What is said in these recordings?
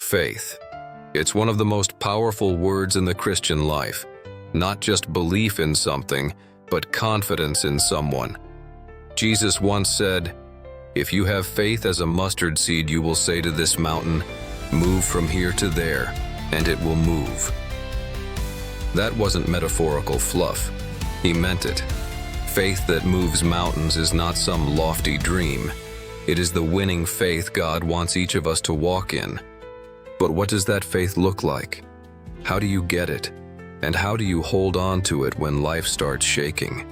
Faith. It's one of the most powerful words in the Christian life. Not just belief in something, but confidence in someone. Jesus once said, "If you have faith as a mustard seed, you will say to this mountain, 'Move from here to there,' and it will move." That wasn't metaphorical fluff. He meant it. Faith that moves mountains is not some lofty dream. It is the winning faith God wants each of us to walk in. But what does that faith look like? How do you get it? And how do you hold on to it when life starts shaking?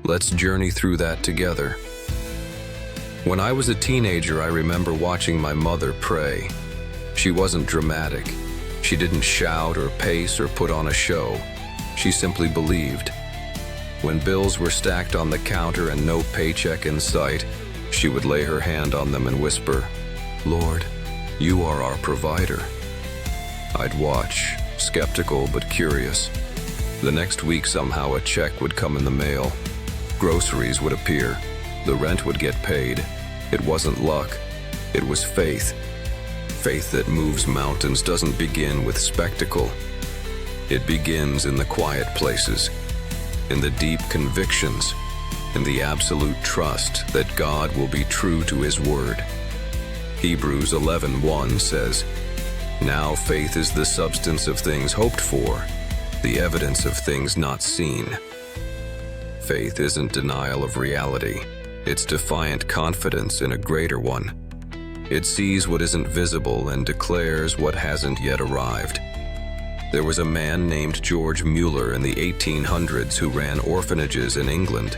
Let's journey through that together. When I was a teenager, I remember watching my mother pray. She wasn't dramatic. She didn't shout or pace or put on a show. She simply believed. When bills were stacked on the counter and no paycheck in sight, she would lay her hand on them and whisper, "Lord, you are our provider." I'd watch, skeptical but curious. The next week somehow a check would come in the mail. Groceries would appear. The rent would get paid. It wasn't luck. It was faith. Faith that moves mountains doesn't begin with spectacle. It begins in the quiet places, in the deep convictions, in the absolute trust that God will be true to His word. Hebrews 11:1 says, "Now faith is the substance of things hoped for, the evidence of things not seen." Faith isn't denial of reality. It's defiant confidence in a greater one. It sees what isn't visible and declares what hasn't yet arrived. There was a man named George Mueller in the 1800s who ran orphanages in England.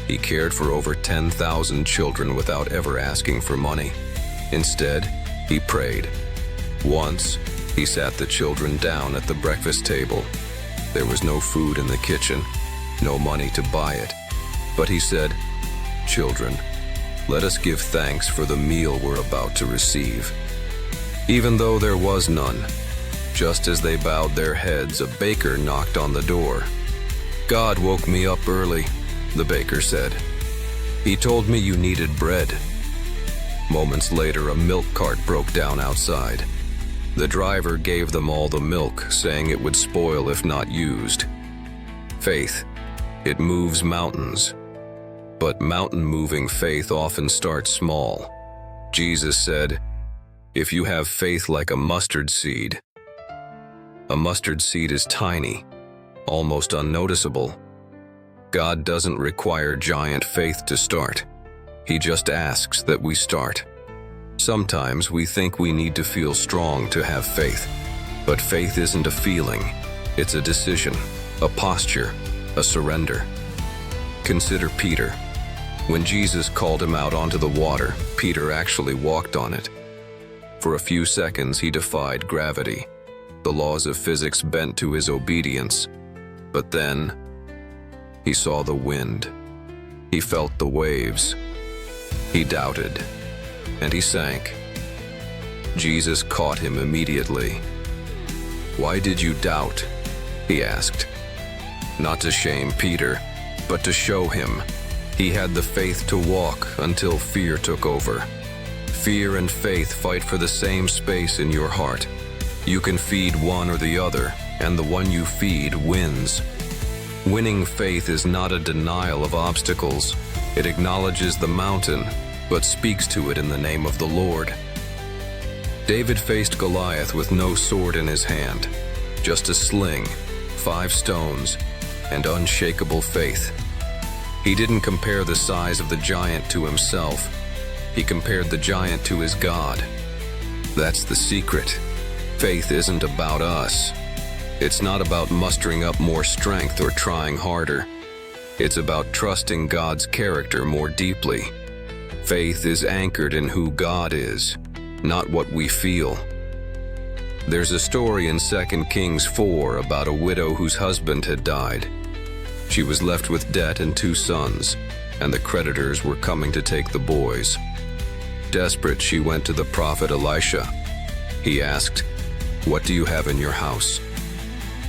He cared for over 10,000 children without ever asking for money. Instead, he prayed. Once, he sat the children down at the breakfast table. There was no food in the kitchen, no money to buy it. But he said, "Children, let us give thanks for the meal we're about to receive." Even though there was none, just as they bowed their heads, a baker knocked on the door. "God woke me up early," the baker said. "He told me you needed bread." Moments later, a milk cart broke down outside. The driver gave them all the milk, saying it would spoil if not used. Faith, it moves mountains. But mountain-moving faith often starts small. Jesus said, "If you have faith like a mustard seed." A mustard seed is tiny, almost unnoticeable. God doesn't require giant faith to start. He just asks that we start. Sometimes we think we need to feel strong to have faith, but faith isn't a feeling. It's a decision, a posture, a surrender. Consider Peter. When Jesus called him out onto the water, Peter actually walked on it. For a few seconds, he defied gravity. The laws of physics bent to his obedience. But then, he saw the wind. He felt the waves. He doubted, and he sank. Jesus caught him immediately. "Why did you doubt?" he asked. Not to shame Peter, but to show him he had the faith to walk until fear took over. Fear and faith fight for the same space in your heart. You can feed one or the other, and the one you feed wins. Winning faith is not a denial of obstacles. It acknowledges the mountain, but speaks to it in the name of the Lord. David faced Goliath with no sword in his hand, just a sling, 5 stones, and unshakable faith. He didn't compare the size of the giant to himself. He compared the giant to his God. That's the secret. Faith isn't about us. It's not about mustering up more strength or trying harder. It's about trusting God's character more deeply. Faith is anchored in who God is, not what we feel. There's a story in 2 Kings 4 about a widow whose husband had died. She was left with debt and 2 sons, and the creditors were coming to take the boys. Desperate, she went to the prophet Elisha. He asked, "What do you have in your house?"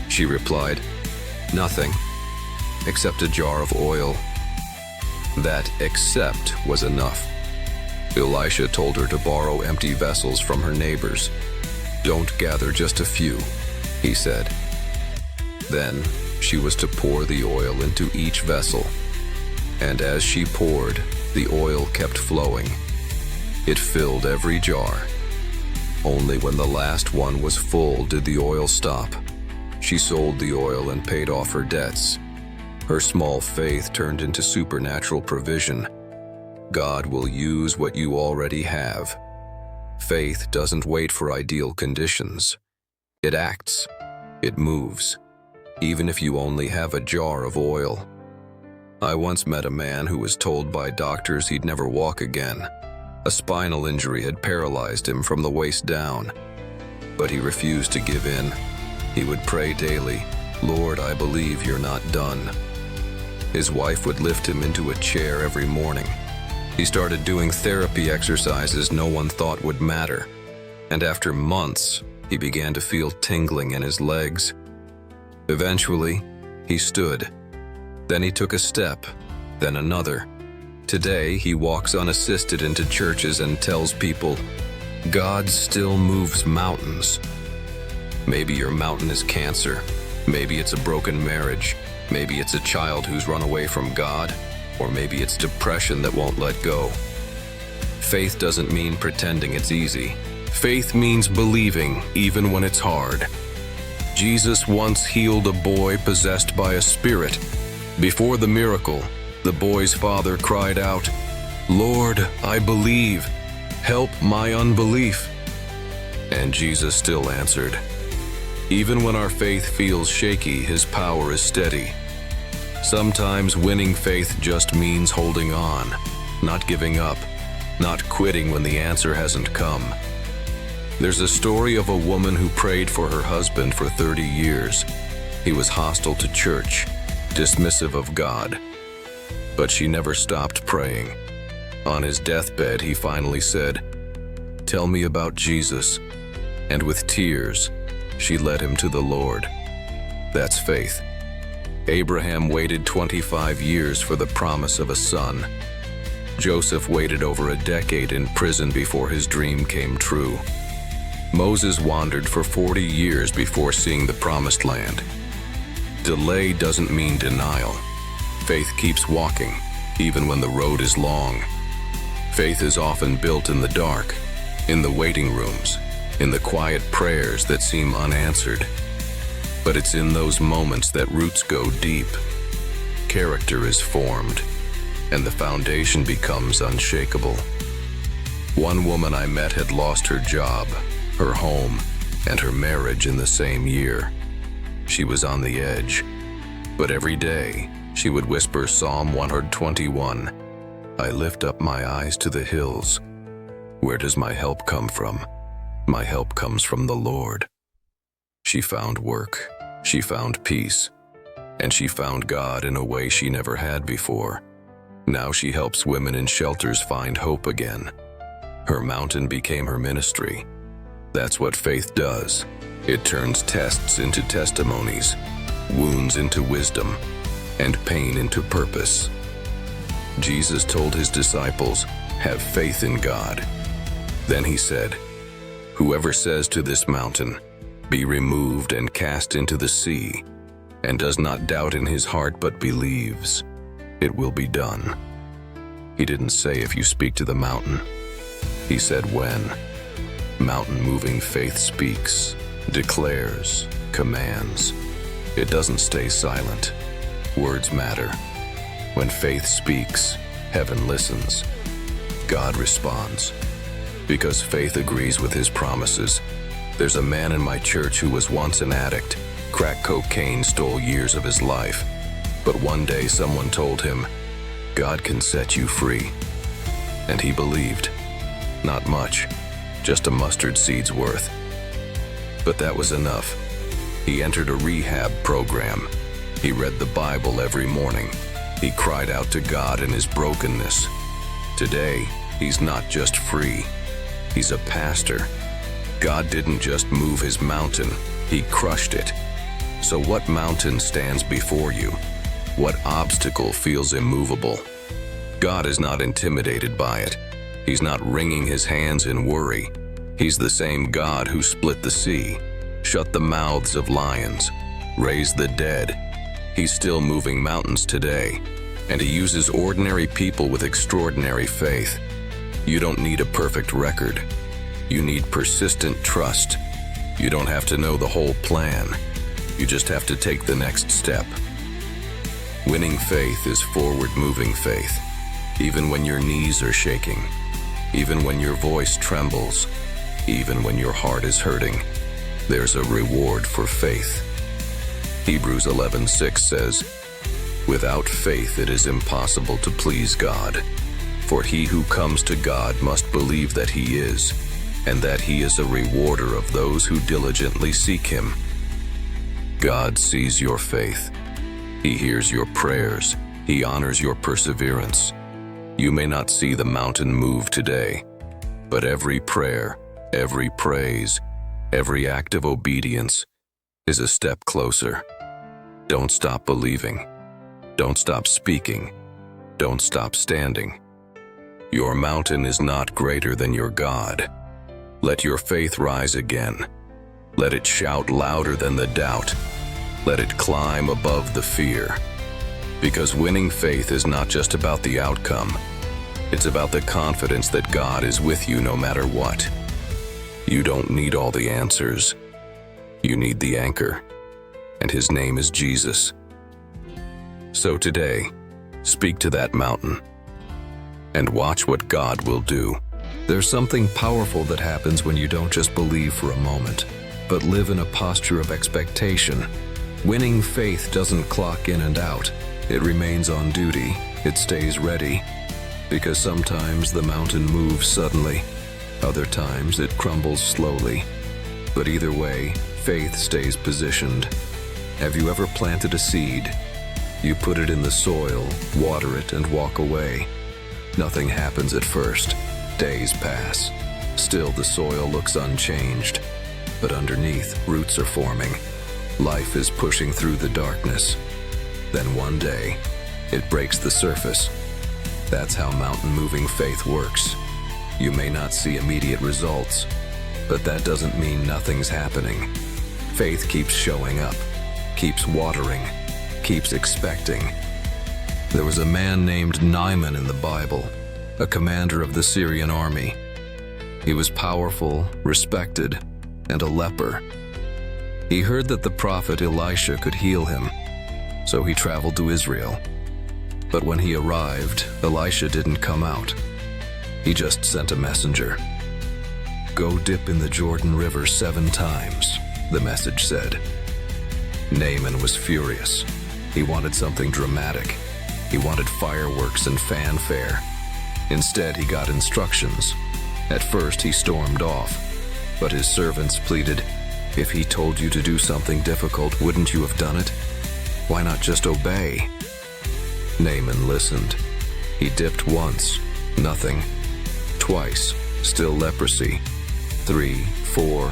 She replied, "Nothing, except a jar of oil." That "except" was enough. Elisha told her to borrow empty vessels from her neighbors. "Don't gather just a few," he said. Then she was to pour the oil into each vessel, and as she poured, the oil kept flowing. It filled every jar. Only when the last one was full did the oil stop. She sold the oil and paid off her debts. Her small faith turned into supernatural provision. God will use what you already have. Faith doesn't wait for ideal conditions. It acts. It moves, even if you only have a jar of oil. I once met a man who was told by doctors he'd never walk again. A spinal injury had paralyzed him from the waist down. But he refused to give in. He would pray daily, "Lord, I believe you're not done." His wife would lift him into a chair every morning. He started doing therapy exercises no one thought would matter. And after months, he began to feel tingling in his legs. Eventually, he stood. Then he took a step, then another. Today, he walks unassisted into churches and tells people, "God still moves mountains." Maybe your mountain is cancer. Maybe it's a broken marriage. Maybe it's a child who's run away from God. Or maybe it's depression that won't let go. Faith doesn't mean pretending it's easy. Faith means believing even when it's hard. Jesus once healed a boy possessed by a spirit. Before the miracle, the boy's father cried out, "Lord, I believe. Help my unbelief." And Jesus still answered. Even when our faith feels shaky, His power is steady. Sometimes winning faith just means holding on, not giving up, not quitting when the answer hasn't come. There's a story of a woman who prayed for her husband for 30 years. He was hostile to church, dismissive of God. But she never stopped praying. On his deathbed, he finally said, "Tell me about Jesus." And with tears, she led him to the Lord. That's faith. Abraham waited 25 years for the promise of a son. Joseph waited over a decade in prison before his dream came true. Moses wandered for 40 years before seeing the promised land. Delay doesn't mean denial. Faith keeps walking, even when the road is long. Faith is often built in the dark, in the waiting rooms, in the quiet prayers that seem unanswered. But it's in those moments that roots go deep. Character is formed, and the foundation becomes unshakable. One woman I met had lost her job, her home, and her marriage in the same year. She was on the edge, but every day she would whisper Psalm 121, "I lift up my eyes to the hills. Where does my help come from? My help comes from the Lord." She found work, she found peace, and she found God in a way she never had before. Now she helps women in shelters find hope again. Her mountain became her ministry. That's what faith does. It turns tests into testimonies, wounds into wisdom, and pain into purpose. Jesus told his disciples, "Have faith in God." Then he said, "Whoever says to this mountain, 'Be removed and cast into the sea,' and does not doubt in his heart but believes, it will be done." He didn't say if you speak to the mountain. He said when. Mountain-moving faith speaks, declares, commands. It doesn't stay silent. Words matter. When faith speaks, heaven listens. God responds. Because faith agrees with his promises. There's a man in my church who was once an addict. Crack cocaine stole years of his life. But one day someone told him, "God can set you free." And he believed. Not much, just a mustard seed's worth. But that was enough. He entered a rehab program. He read the Bible every morning. He cried out to God in his brokenness. Today, he's not just free. He's a pastor. God didn't just move his mountain, he crushed it. So what mountain stands before you? What obstacle feels immovable? God is not intimidated by it. He's not wringing his hands in worry. He's the same God who split the sea, shut the mouths of lions, raised the dead. He's still moving mountains today, and he uses ordinary people with extraordinary faith. You don't need a perfect record. You need persistent trust. You don't have to know the whole plan. You just have to take the next step. Winning faith is forward-moving faith, even when your knees are shaking, even when your voice trembles, even when your heart is hurting. There's a reward for faith. Hebrews 11:6 says, "Without faith it is impossible to please God. For he who comes to God must believe that he is, and that he is a rewarder of those who diligently seek him." God sees your faith. He hears your prayers. He honors your perseverance. You may not see the mountain move today, but every prayer, every praise, every act of obedience is a step closer. Don't stop believing. Don't stop speaking. Don't stop standing. Your mountain is not greater than your God. Let your faith rise again. Let it shout louder than the doubt. Let it climb above the fear. Because winning faith is not just about the outcome. It's about the confidence that God is with you no matter what. You don't need all the answers. You need the anchor, and his name is Jesus. So today, speak to that mountain and watch what God will do. There's something powerful that happens when you don't just believe for a moment, but live in a posture of expectation. Winning faith doesn't clock in and out. It remains on duty. It stays ready. Because sometimes the mountain moves suddenly. Other times it crumbles slowly. But either way, faith stays positioned. Have you ever planted a seed? You put it in the soil, water it, and walk away. Nothing happens at first. Days pass. Still the soil looks unchanged. But underneath, roots are forming. Life is pushing through the darkness. Then one day, it breaks the surface. That's how mountain-moving faith works. You may not see immediate results, but that doesn't mean nothing's happening. Faith keeps showing up, keeps watering, keeps expecting. There was a man named Naaman in the Bible, a commander of the Syrian army. He was powerful, respected, and a leper. He heard that the prophet Elisha could heal him, so he traveled to Israel. But when he arrived, Elisha didn't come out. He just sent a messenger. "Go dip in the Jordan River 7 times, the message said. Naaman was furious. He wanted something dramatic. He wanted fireworks and fanfare. Instead, he got instructions. At first, he stormed off, but his servants pleaded, "If he told you to do something difficult, wouldn't you have done it? Why not just obey?" Naaman listened. He dipped once, nothing. Twice, still leprosy. 3, 4,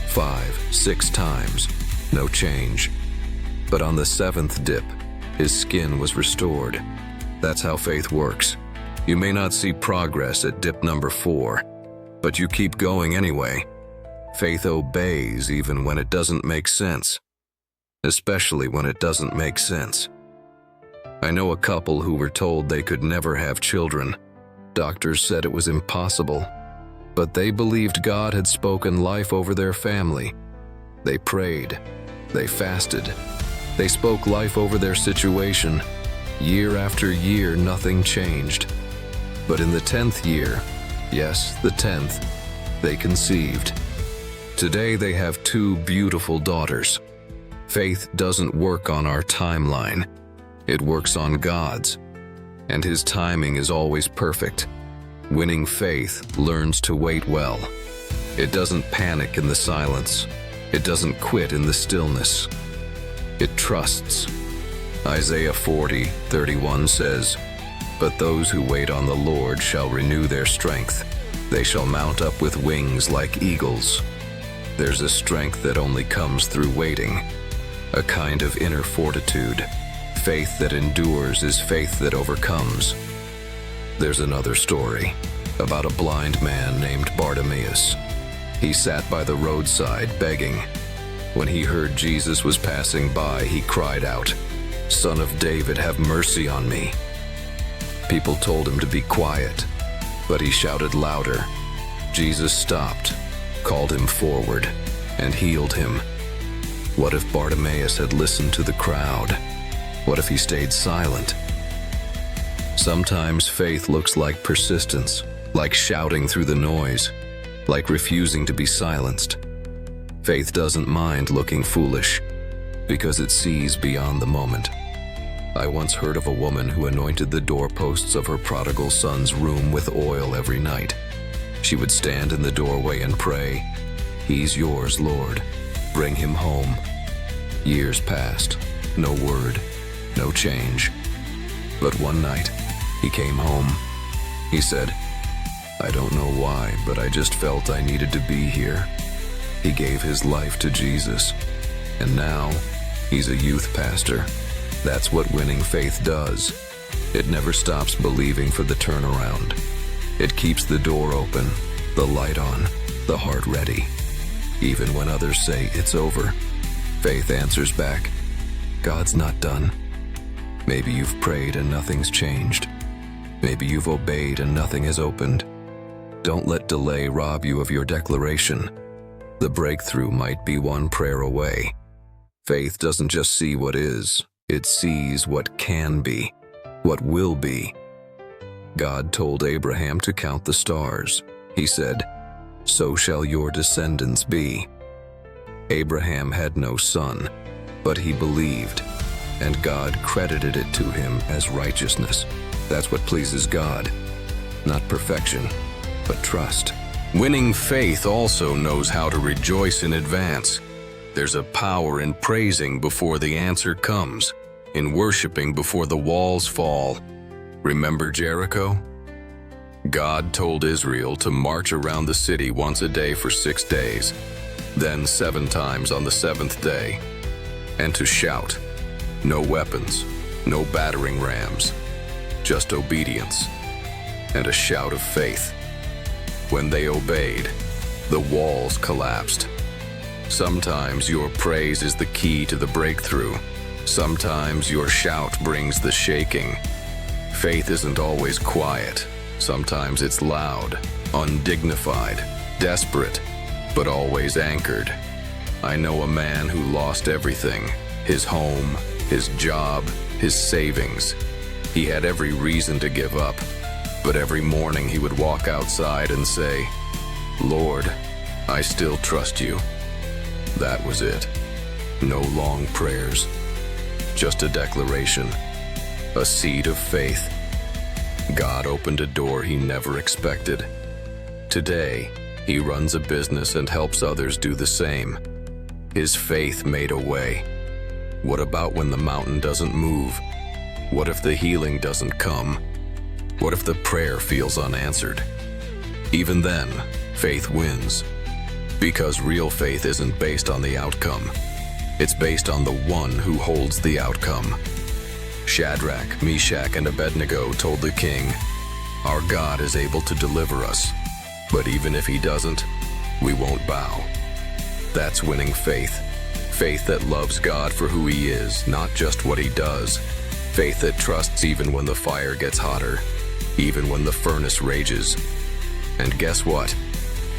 5, 6 times, no change. But on the 7th dip, his skin was restored. That's how faith works. You may not see progress at dip number 4, but you keep going anyway. Faith obeys even when it doesn't make sense, especially when it doesn't make sense. I know a couple who were told they could never have children. Doctors said it was impossible, but they believed God had spoken life over their family. They prayed, they fasted, they spoke life over their situation. Year after year, nothing changed. But in the 10th year, yes, the 10th, they conceived. Today they have 2 beautiful daughters. Faith doesn't work on our timeline. It works on God's, and his timing is always perfect. Winning faith learns to wait well. It doesn't panic in the silence. It doesn't quit in the stillness. It trusts. Isaiah 40:31 says, "But those who wait on the Lord shall renew their strength. They shall mount up with wings like eagles." There's a strength that only comes through waiting, a kind of inner fortitude. Faith that endures is faith that overcomes. There's another story about a blind man named Bartimaeus. He sat by the roadside begging. When he heard Jesus was passing by, he cried out, "Son of David, have mercy on me." People told him to be quiet, but he shouted louder. Jesus stopped, called him forward, and healed him. What if Bartimaeus had listened to the crowd? What if he stayed silent? Sometimes faith looks like persistence, like shouting through the noise, like refusing to be silenced. Faith doesn't mind looking foolish, because it sees beyond the moment. I once heard of a woman who anointed the doorposts of her prodigal son's room with oil every night. She would stand in the doorway and pray, "He's yours, Lord. Bring him home." Years passed, no word, no change. But one night, he came home. He said, "I don't know why, but I just felt I needed to be here." He gave his life to Jesus, and now he's a youth pastor. That's what winning faith does. It never stops believing for the turnaround. It keeps the door open, the light on, the heart ready. Even when others say it's over, faith answers back, "God's not done." Maybe you've prayed and nothing's changed. Maybe you've obeyed and nothing has opened. Don't let delay rob you of your declaration. The breakthrough might be one prayer away. Faith doesn't just see what is, it sees what can be, what will be. God told Abraham to count the stars. He said, "So shall your descendants be." Abraham had no son, but he believed, and God credited it to him as righteousness. That's what pleases God. Not perfection, but trust. Winning faith also knows how to rejoice in advance. There's a power in praising before the answer comes, in worshiping before the walls fall. Remember Jericho? God told Israel to march around the city once a day for 6 days, then 7 times on the 7th day, and to shout, "No weapons, no battering rams, just obedience," and a shout of faith. When they obeyed, the walls collapsed. Sometimes your praise is the key to the breakthrough. Sometimes your shout brings the shaking. Faith isn't always quiet. Sometimes it's loud, undignified, desperate, but always anchored. I know a man who lost everything, his home, his job, his savings. He had every reason to give up, but every morning he would walk outside and say, "Lord, I still trust you." That was it. No long prayers, just a declaration, a seed of faith. God opened a door he never expected. Today, he runs a business and helps others do the same. His faith made a way. What about when the mountain doesn't move? What if the healing doesn't come? What if the prayer feels unanswered? Even then, faith wins. Because real faith isn't based on the outcome. It's based on the one who holds the outcome. Shadrach, Meshach, and Abednego told the king, "Our God is able to deliver us, but even if he doesn't, we won't bow." That's winning faith. Faith that loves God for who he is, not just what he does. Faith that trusts even when the fire gets hotter, even when the furnace rages. And guess what?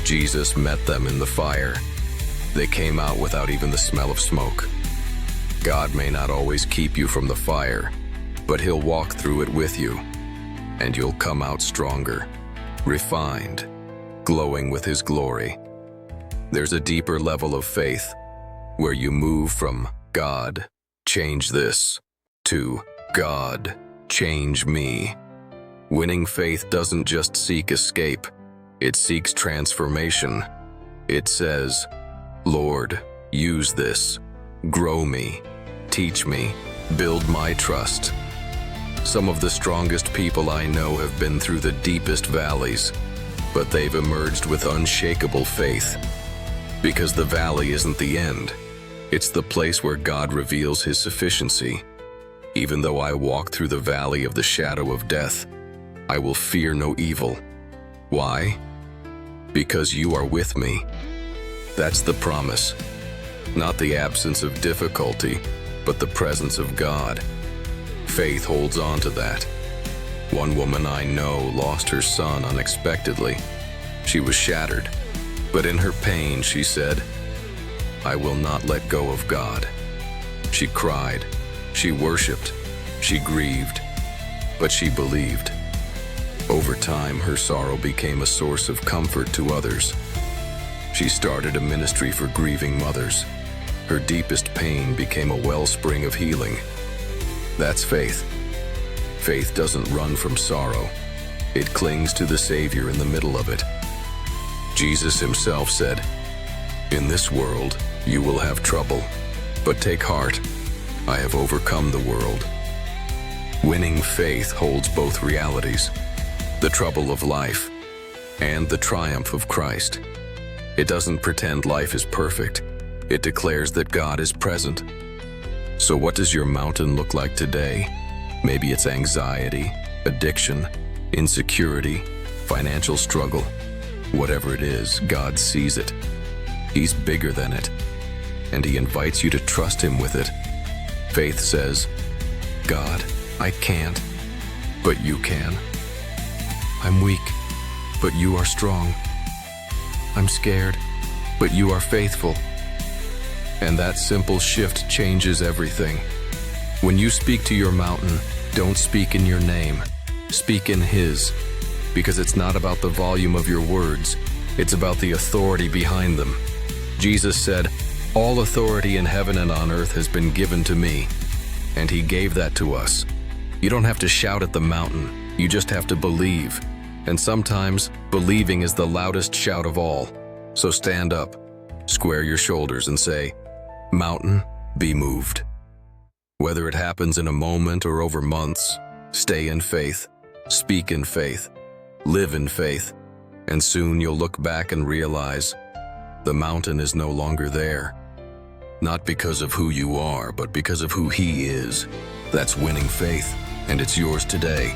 Jesus met them in the fire. They came out without even the smell of smoke. God may not always keep you from the fire, but he'll walk through it with you, and you'll come out stronger, refined, glowing with his glory. There's a deeper level of faith, where you move from "God, change this," to "God, change me." Winning faith doesn't just seek escape, it seeks transformation. It says, "Lord, use this, grow me, teach me, build my trust." Some of the strongest people I know have been through the deepest valleys, but they've emerged with unshakable faith. Because the valley isn't the end, it's the place where God reveals his sufficiency. Even though I walk through the valley of the shadow of death, I will fear no evil. Why? Because you are with me. That's the promise. Not the absence of difficulty, but the presence of God. Faith holds on to that. One woman I know lost her son unexpectedly. She was shattered, but in her pain she said, "I will not let go of God." She cried, she worshiped, she grieved, but she believed. Over time, her sorrow became a source of comfort to others. She started a ministry for grieving mothers. Her deepest pain became a wellspring of healing. That's faith. Faith doesn't run from sorrow. It clings to the Savior in the middle of it. Jesus himself said, "In this world, you will have trouble, but take heart. I have overcome the world." Winning faith holds both realities, the trouble of life and the triumph of Christ. It doesn't pretend life is perfect. It declares that God is present. So what does your mountain look like today? Maybe it's anxiety, addiction, insecurity, financial struggle. Whatever it is, God sees it. He's bigger than it, and he invites you to trust him with it. Faith says, "God, I can't, but you can. I'm weak, but you are strong. I'm scared, but you are faithful." And that simple shift changes everything. When you speak to your mountain, don't speak in your name. Speak in his, because it's not about the volume of your words, it's about the authority behind them. Jesus said, "All authority in heaven and on earth has been given to me," and he gave that to us. You don't have to shout at the mountain, you just have to believe. And sometimes, believing is the loudest shout of all. So stand up, square your shoulders and say, "Mountain, be moved." Whether it happens in a moment or over months, stay in faith, speak in faith, live in faith, and soon you'll look back and realize the mountain is no longer there. Not because of who you are, but because of who he is. That's winning faith, and it's yours today.